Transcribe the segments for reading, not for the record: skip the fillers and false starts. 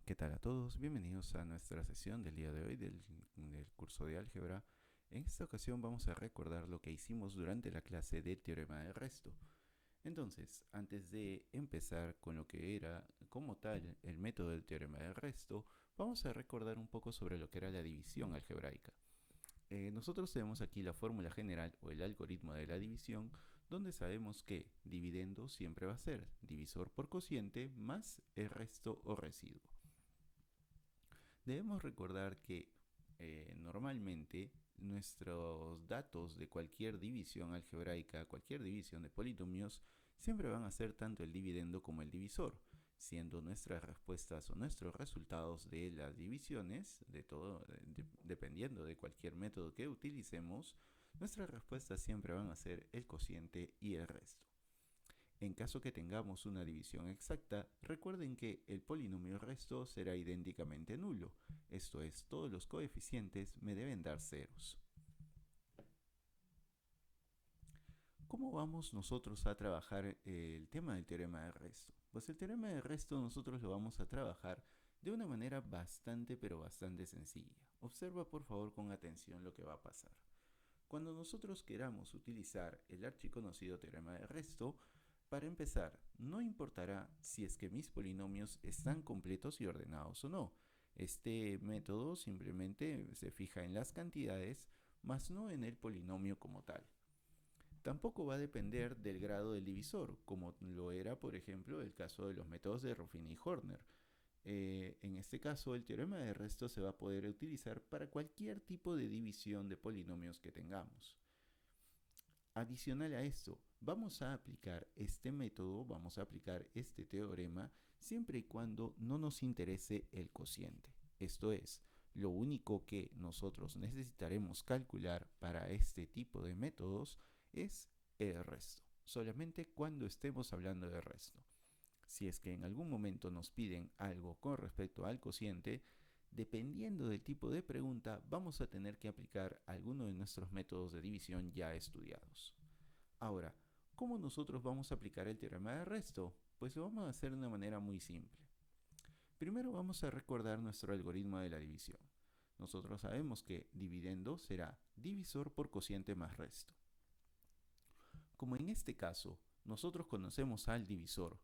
¿Qué tal a todos? Bienvenidos a nuestra sesión del día de hoy del curso de álgebra. En esta ocasión vamos a recordar lo que hicimos durante la clase del teorema de resto. Entonces, antes de empezar con lo que era como tal el método del teorema de resto, vamos a recordar un poco sobre lo que era la división algebraica. Nosotros tenemos aquí la fórmula general o el algoritmo de la división, donde sabemos que dividendo siempre va a ser divisor por cociente más el resto o residuo. Debemos recordar que normalmente nuestros datos de cualquier división algebraica, cualquier división de polinomios, siempre van a ser tanto el dividendo como el divisor, siendo nuestras respuestas o nuestros resultados de las divisiones, dependiendo de cualquier método que utilicemos, nuestras respuestas siempre van a ser el cociente y el resto. En caso que tengamos una división exacta, recuerden que el polinomio resto será idénticamente nulo, esto es, todos los coeficientes me deben dar ceros. ¿Cómo vamos nosotros a trabajar el tema del teorema de resto? Pues el teorema de resto nosotros lo vamos a trabajar de una manera bastante pero bastante sencilla. Observa por favor con atención lo que va a pasar. Cuando nosotros queramos utilizar el archiconocido teorema de resto, para empezar, no importará si es que mis polinomios están completos y ordenados o no. Este método simplemente se fija en las cantidades, más no en el polinomio como tal. Tampoco va a depender del grado del divisor, como lo era, por ejemplo, el caso de los métodos de Ruffini y Horner. En este caso, el teorema de resto se va a poder utilizar para cualquier tipo de división de polinomios que tengamos. Adicional a esto, vamos a aplicar este método, vamos a aplicar este teorema siempre y cuando no nos interese el cociente. Esto es, lo único que nosotros necesitaremos calcular para este tipo de métodos es el resto, solamente cuando estemos hablando de resto. Si es que en algún momento nos piden algo con respecto al cociente, dependiendo del tipo de pregunta, vamos a tener que aplicar alguno de nuestros métodos de división ya estudiados. Ahora, ¿cómo nosotros vamos a aplicar el teorema de resto? Pues lo vamos a hacer de una manera muy simple. Primero vamos a recordar nuestro algoritmo de la división. Nosotros sabemos que dividendo será divisor por cociente más resto. Como en este caso nosotros conocemos al divisor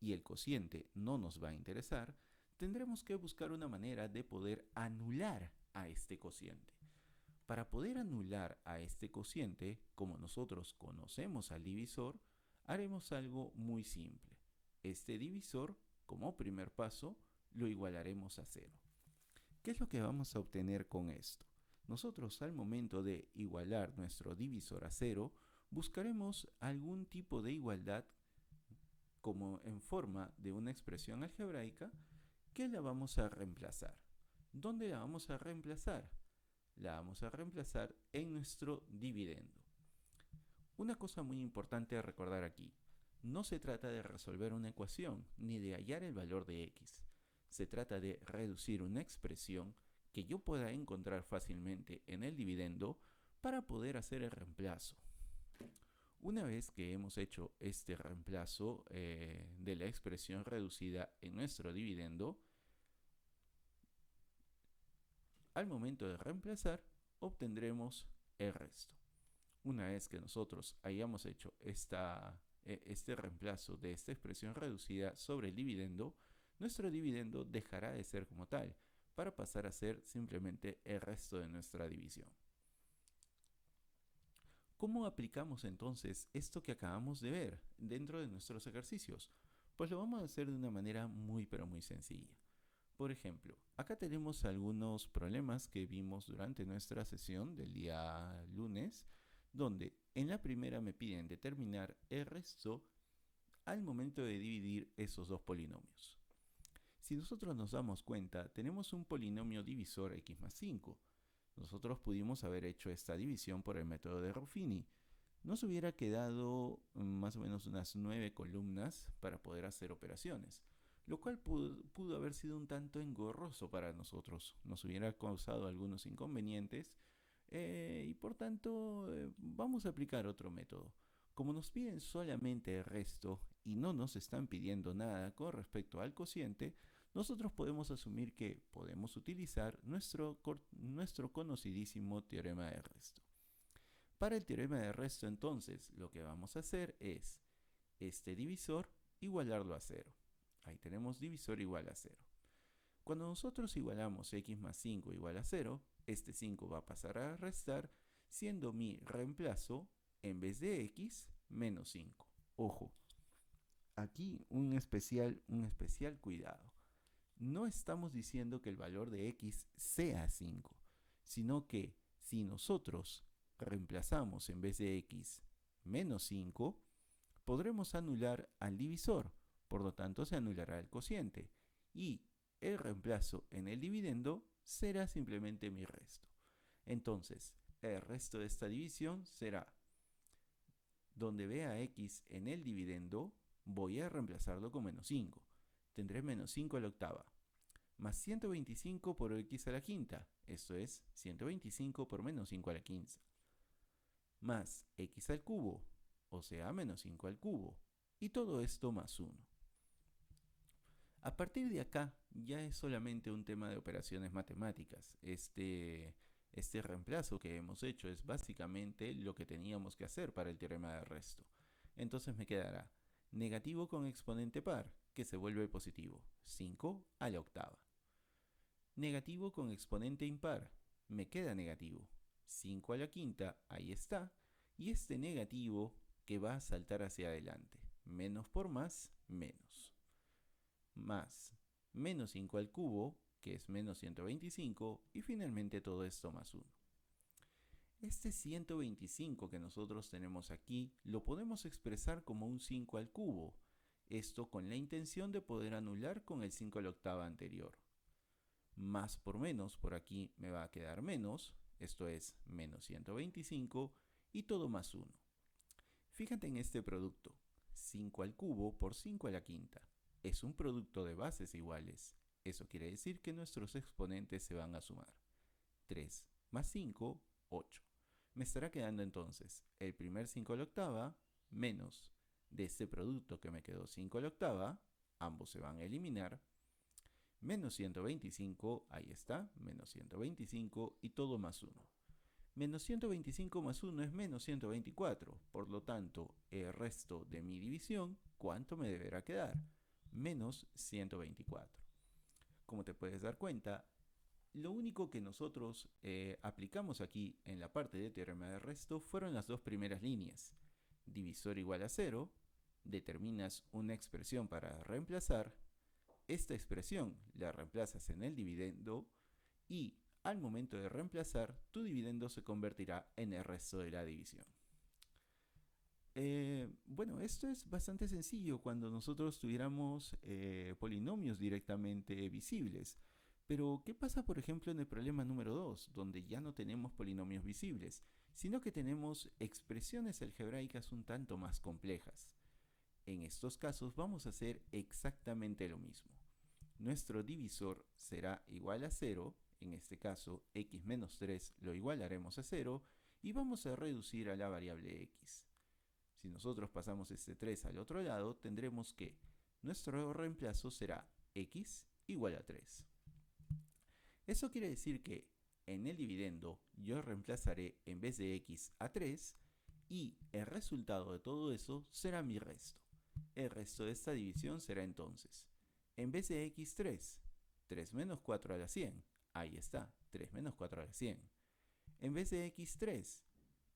y el cociente no nos va a interesar, tendremos que buscar una manera de poder anular a este cociente. Para poder anular a este cociente, como nosotros conocemos al divisor, haremos algo muy simple. Este divisor, como primer paso, lo igualaremos a cero. ¿Qué es lo que vamos a obtener con esto? Nosotros al momento de igualar nuestro divisor a cero, buscaremos algún tipo de igualdad como en forma de una expresión algebraica que la vamos a reemplazar. ¿Dónde la vamos a reemplazar? La vamos a reemplazar en nuestro dividendo. Una cosa muy importante a recordar aquí, no se trata de resolver una ecuación ni de hallar el valor de x. Se trata de reducir una expresión que yo pueda encontrar fácilmente en el dividendo para poder hacer el reemplazo. Una vez que hemos hecho este reemplazo de la expresión reducida en nuestro dividendo, al momento de reemplazar obtendremos el resto. Una vez que nosotros hayamos hecho este reemplazo de esta expresión reducida sobre el dividendo, nuestro dividendo dejará de ser como tal, para pasar a ser simplemente el resto de nuestra división. ¿Cómo aplicamos entonces esto que acabamos de ver dentro de nuestros ejercicios? Pues lo vamos a hacer de una manera muy pero muy sencilla. Por ejemplo, acá tenemos algunos problemas que vimos durante nuestra sesión del día lunes, donde en la primera me piden determinar el resto al momento de dividir esos dos polinomios. Si nosotros nos damos cuenta, tenemos un polinomio divisor x más 5. Nosotros pudimos haber hecho esta división por el método de Ruffini. Nos hubiera quedado más o menos unas 9 columnas para poder hacer operaciones, lo cual pudo haber sido un tanto engorroso para nosotros. Nos hubiera causado algunos inconvenientes y por tanto vamos a aplicar otro método. Como nos piden solamente el resto y no nos están pidiendo nada con respecto al cociente, nosotros podemos asumir que podemos utilizar nuestro conocidísimo teorema de resto. Para el teorema de resto, entonces, lo que vamos a hacer es este divisor igualarlo a 0. Ahí tenemos divisor igual a 0. Cuando nosotros igualamos x más 5 igual a 0, este 5 va a pasar a restar, siendo mi reemplazo, en vez de x, menos 5. Ojo, aquí un especial cuidado. No estamos diciendo que el valor de x sea 5, sino que si nosotros reemplazamos en vez de x menos 5, podremos anular al divisor, por lo tanto se anulará el cociente, y el reemplazo en el dividendo será simplemente mi resto. Entonces, el resto de esta división será, donde vea x en el dividendo, voy a reemplazarlo con menos 5. Tendré menos 5 a la octava, más 125 por x a la quinta, esto es 125 por menos 5 a la quinta, más x al cubo, o sea, menos 5 al cubo, y todo esto más 1. A partir de acá, ya es solamente un tema de operaciones matemáticas. Este reemplazo que hemos hecho es básicamente lo que teníamos que hacer para el teorema de resto. Entonces me quedará negativo con exponente par, que se vuelve positivo, 5 a la octava. Negativo con exponente impar, me queda negativo, 5 a la quinta, ahí está, y este negativo que va a saltar hacia adelante, menos por más, menos. Más menos 5 al cubo, que es menos 125, y finalmente todo esto más 1. Este 125 que nosotros tenemos aquí lo podemos expresar como un 5 al cubo, esto con la intención de poder anular con el 5 a la octava anterior. Más por menos, por aquí me va a quedar menos, esto es menos 125, y todo más 1. Fíjate en este producto, 5 al cubo por 5 a la quinta. Es un producto de bases iguales. Eso quiere decir que nuestros exponentes se van a sumar. 3 más 5, 8. Me estará quedando entonces el primer 5 a la octava menos de este producto que me quedó 5 a la octava, ambos se van a eliminar, menos 125, ahí está, menos 125 y todo más 1. Menos 125 más 1 es menos 124, por lo tanto, el resto de mi división, ¿cuánto me deberá quedar? Menos 124. Como te puedes dar cuenta, lo único que nosotros aplicamos aquí en la parte de teorema de resto fueron las dos primeras líneas. Divisor igual a 0, determinas una expresión para reemplazar, esta expresión la reemplazas en el dividendo y al momento de reemplazar, tu dividendo se convertirá en el resto de la división. Bueno, esto es bastante sencillo cuando nosotros tuviéramos polinomios directamente visibles. Pero, ¿qué pasa, por ejemplo, en el problema número 2, donde ya no tenemos polinomios visibles, sino que tenemos expresiones algebraicas un tanto más complejas? En estos casos vamos a hacer exactamente lo mismo. Nuestro divisor será igual a 0, en este caso x menos 3 lo igualaremos a 0, y vamos a reducir a la variable x. Si nosotros pasamos este 3 al otro lado, tendremos que nuestro reemplazo será x igual a 3. Eso quiere decir que en el dividendo yo reemplazaré en vez de x a 3 y el resultado de todo eso será mi resto. El resto de esta división será entonces, en vez de x 3, 3 menos 4 a la 100, ahí está, 3 menos 4 a la 100. En vez de x 3,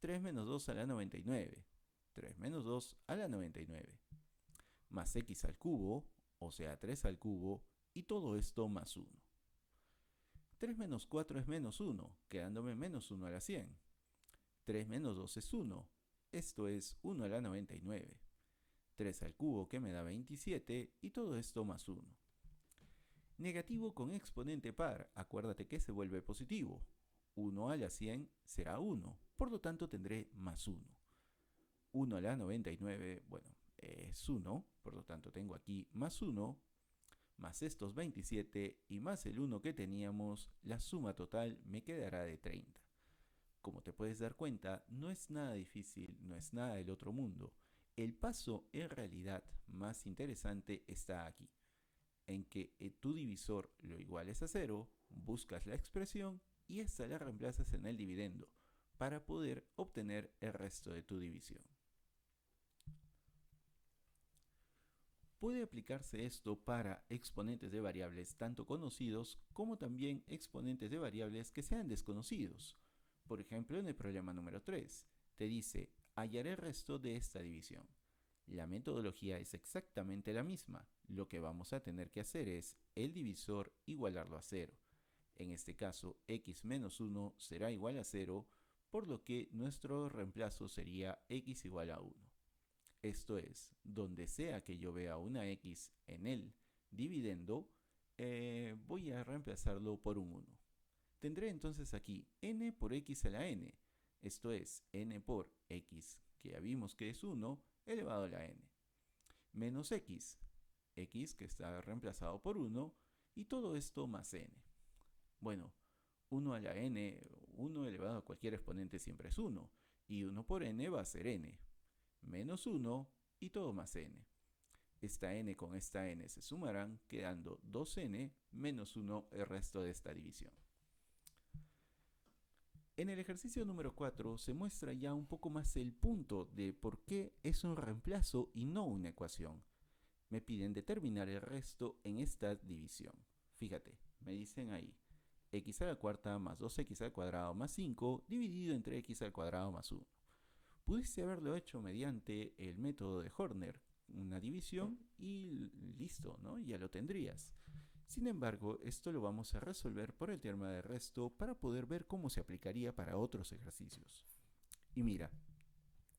3 menos 2 a la 99, 3 menos 2 a la 99, más x al cubo, o sea 3 al cubo, y todo esto más 1. 3 menos 4 es menos 1, quedándome menos 1 a la 100. 3 menos 2 es 1, esto es 1 a la 99. 3 al cubo que me da 27 y todo esto más 1. Negativo con exponente par, acuérdate que se vuelve positivo. 1 a la 100 será 1, por lo tanto tendré más 1. 1 a la 99, bueno, es 1, por lo tanto tengo aquí más 1, más estos 27 y más el 1 que teníamos, la suma total me quedará de 30. Como te puedes dar cuenta, no es nada difícil, no es nada del otro mundo. El paso en realidad más interesante está aquí. en que tu divisor lo iguales a 0, buscas la expresión y esta la reemplazas en el dividendo para poder obtener el resto de tu división. Puede aplicarse esto para exponentes de variables tanto conocidos como también exponentes de variables que sean desconocidos. Por ejemplo, en el problema número 3, te dice, hallaré el resto de esta división. La metodología es exactamente la misma. Lo que vamos a tener que hacer es el divisor igualarlo a 0. En este caso, x menos 1 será igual a 0, por lo que nuestro reemplazo sería x igual a 1. Esto es, donde sea que yo vea una x en el dividendo, voy a reemplazarlo por un 1. Tendré entonces aquí n por x a la n, esto es, n por x, que ya vimos que es 1, elevado a la n, menos x que está reemplazado por 1, y todo esto más n. Bueno, 1 a la n, 1 elevado a cualquier exponente siempre es 1, y 1 por n va a ser n, menos 1 y todo más n. Esta n con esta n se sumarán, quedando 2n menos 1 el resto de esta división. En el ejercicio número 4 se muestra ya un poco más el punto de por qué es un reemplazo y no una ecuación. Me piden determinar el resto en esta división. Fíjate, me dicen ahí, x a la cuarta más 2x al cuadrado más 5 dividido entre x al cuadrado más 1. Pudiste haberlo hecho mediante el método de Horner, una división y listo, ¿no? Ya lo tendrías. Sin embargo, esto lo vamos a resolver por el teorema de resto para poder ver cómo se aplicaría para otros ejercicios. Y mira,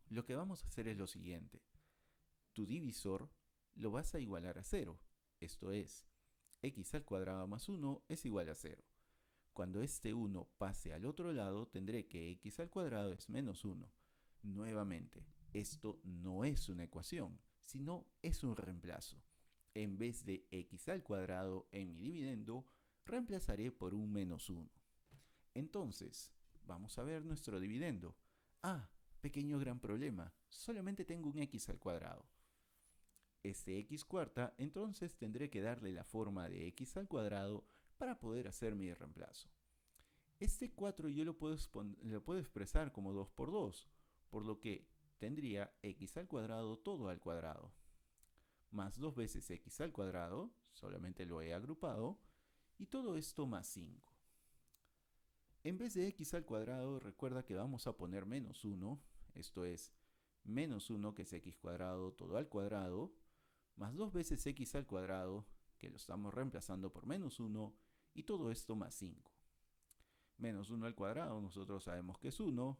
lo que vamos a hacer es lo siguiente. Tu divisor lo vas a igualar a 0, esto es, x al cuadrado más 1 es igual a 0. Cuando este 1 pase al otro lado, tendré que x al cuadrado es menos 1. Nuevamente, esto no es una ecuación, sino es un reemplazo. En vez de x al cuadrado en mi dividendo, reemplazaré por un menos 1. Entonces, vamos a ver nuestro dividendo. Pequeño gran problema, solamente tengo un x al cuadrado. Este x cuarta, entonces tendré que darle la forma de x al cuadrado para poder hacer mi reemplazo. Este 4 yo lo puedo expresar como 2 por 2, por lo que tendría x al cuadrado todo al cuadrado, más 2 veces x al cuadrado, solamente lo he agrupado, y todo esto más 5. En vez de x al cuadrado, recuerda que vamos a poner menos 1, esto es, menos 1 que es x cuadrado todo al cuadrado, más 2 veces x al cuadrado, que lo estamos reemplazando por menos 1, y todo esto más 5. Menos 1 al cuadrado, nosotros sabemos que es 1,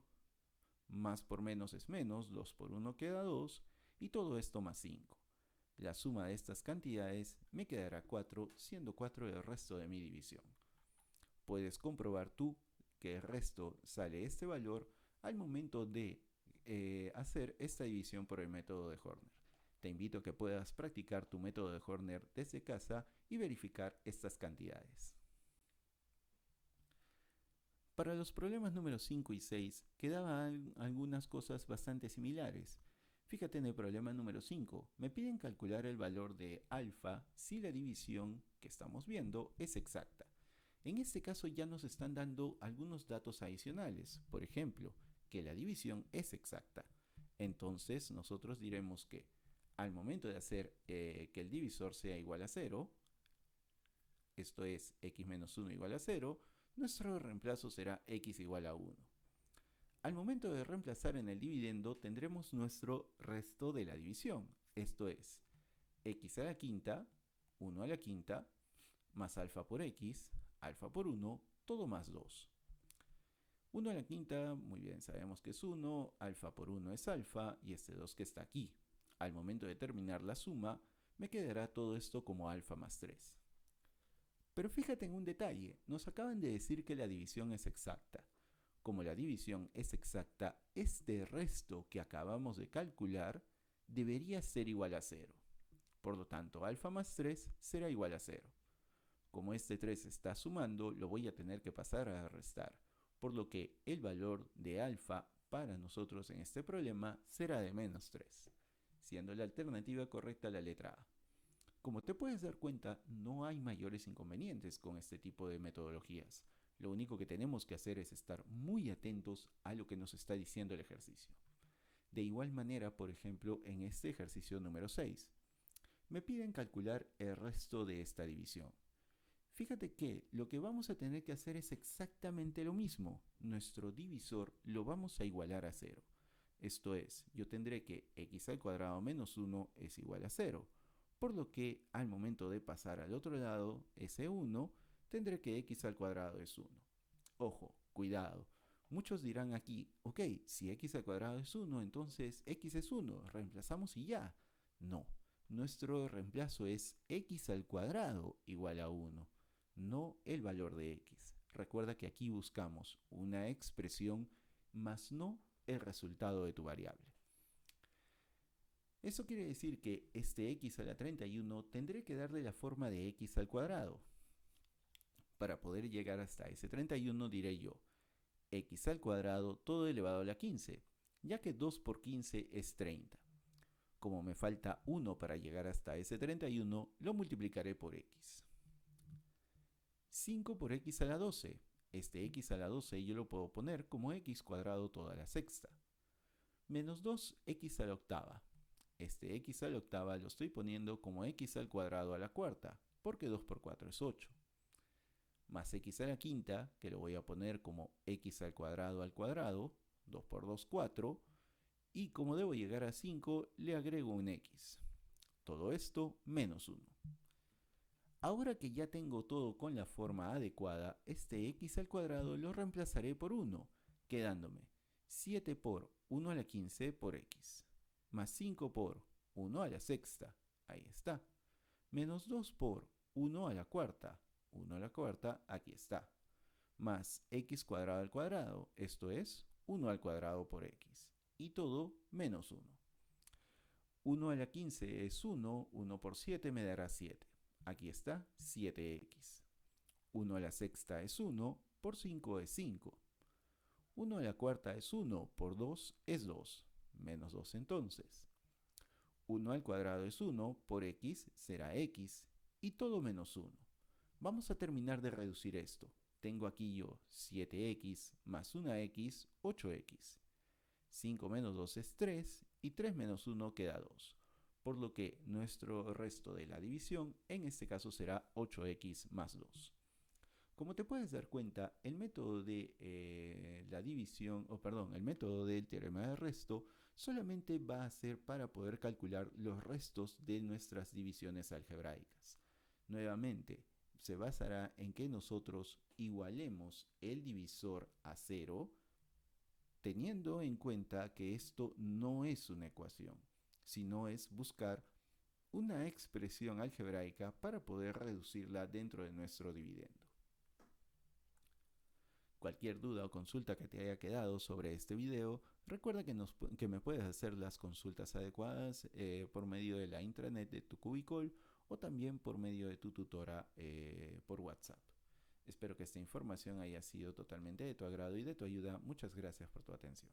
más por menos es menos, 2 por 1 queda 2, y todo esto más 5. La suma de estas cantidades me quedará 4, siendo 4 el resto de mi división. Puedes comprobar tú que el resto sale este valor al momento de hacer esta división por el método de Horner. Te invito a que puedas practicar tu método de Horner desde casa y verificar estas cantidades. Para los problemas número 5 y 6 quedaban algunas cosas bastante similares. Fíjate en el problema número 5, me piden calcular el valor de alfa si la división que estamos viendo es exacta. En este caso ya nos están dando algunos datos adicionales, por ejemplo, que la división es exacta. Entonces nosotros diremos que al momento de hacer que el divisor sea igual a 0, esto es x menos 1 igual a 0, nuestro reemplazo será x igual a 1. Al momento de reemplazar en el dividendo tendremos nuestro resto de la división, esto es x a la quinta, 1 a la quinta, más alfa por x, alfa por 1, todo más 2. 1 a la quinta, muy bien, sabemos que es 1, alfa por 1 es alfa, y este 2 que está aquí. Al momento de terminar la suma, me quedará todo esto como alfa más 3. Pero fíjate en un detalle, nos acaban de decir que la división es exacta. Como la división es exacta, este resto que acabamos de calcular debería ser igual a 0. Por lo tanto, alfa más 3 será igual a 0. Como este 3 está sumando, lo voy a tener que pasar a restar, por lo que el valor de alfa para nosotros en este problema será de menos 3, siendo la alternativa correcta la letra A. Como te puedes dar cuenta, no hay mayores inconvenientes con este tipo de metodologías. Lo único que tenemos que hacer es estar muy atentos a lo que nos está diciendo el ejercicio. De igual manera, por ejemplo, en este ejercicio número 6, me piden calcular el resto de esta división. Fíjate que lo que vamos a tener que hacer es exactamente lo mismo. Nuestro divisor lo vamos a igualar a 0. Esto es, yo tendré que x al cuadrado menos 1 es igual a 0. Por lo que al momento de pasar al otro lado, ese 1, tendré que x al cuadrado es 1. Ojo, cuidado. Muchos dirán aquí, ok, si x al cuadrado es 1, entonces x es 1, reemplazamos y ya. No, nuestro reemplazo es x al cuadrado igual a 1, no el valor de x. Recuerda que aquí buscamos una expresión más no el resultado de tu variable. Eso quiere decir que este x a la 31 tendré que darle la forma de x al cuadrado. Para poder llegar hasta ese 31 diré yo x al cuadrado todo elevado a la 15, ya que 2 por 15 es 30. Como me falta 1 para llegar hasta ese 31, lo multiplicaré por x. 5 por x a la 12. Este x a la 12 yo lo puedo poner como x cuadrado toda la sexta. Menos 2x a la octava. Este x a la octava lo estoy poniendo como x al cuadrado a la cuarta, porque 2 por 4 es 8. Más x a la quinta, que lo voy a poner como x al cuadrado, 2 por 2, 4, y como debo llegar a 5, le agrego un x. Todo esto menos 1. Ahora que ya tengo todo con la forma adecuada, este x al cuadrado lo reemplazaré por 1, quedándome 7 por 1 a la 15 por x, más 5 por 1 a la sexta, ahí está, menos 2 por 1 a la cuarta, 1 a la cuarta, aquí está, más x cuadrado al cuadrado, esto es 1 al cuadrado por x, y todo menos 1. 1 a la 15 es 1, 1 por 7 me dará 7. Aquí está 7x. 1 a la sexta es 1, por 5 es 5. 1 a la cuarta es 1, por 2 es 2, menos 2 entonces. 1 al cuadrado es 1, por x será x, y todo menos 1. Vamos a terminar de reducir esto. Tengo aquí yo 7x más 1x, 8x. 5 menos 2 es 3 y 3 menos 1 queda 2. Por lo que nuestro resto de la división en este caso será 8x más 2. Como te puedes dar cuenta, el método de la división, el método del teorema de resto solamente va a ser para poder calcular los restos de nuestras divisiones algebraicas. Nuevamente, se basará en que nosotros igualemos el divisor a 0, teniendo en cuenta que esto no es una ecuación, sino es buscar una expresión algebraica para poder reducirla dentro de nuestro dividendo. Cualquier duda o consulta que te haya quedado sobre este video, recuerda que me puedes hacer las consultas adecuadas por medio de la intranet de tu Cubicol o también por medio de tu tutora por WhatsApp. Espero que esta información haya sido totalmente de tu agrado y de tu ayuda. Muchas gracias por tu atención.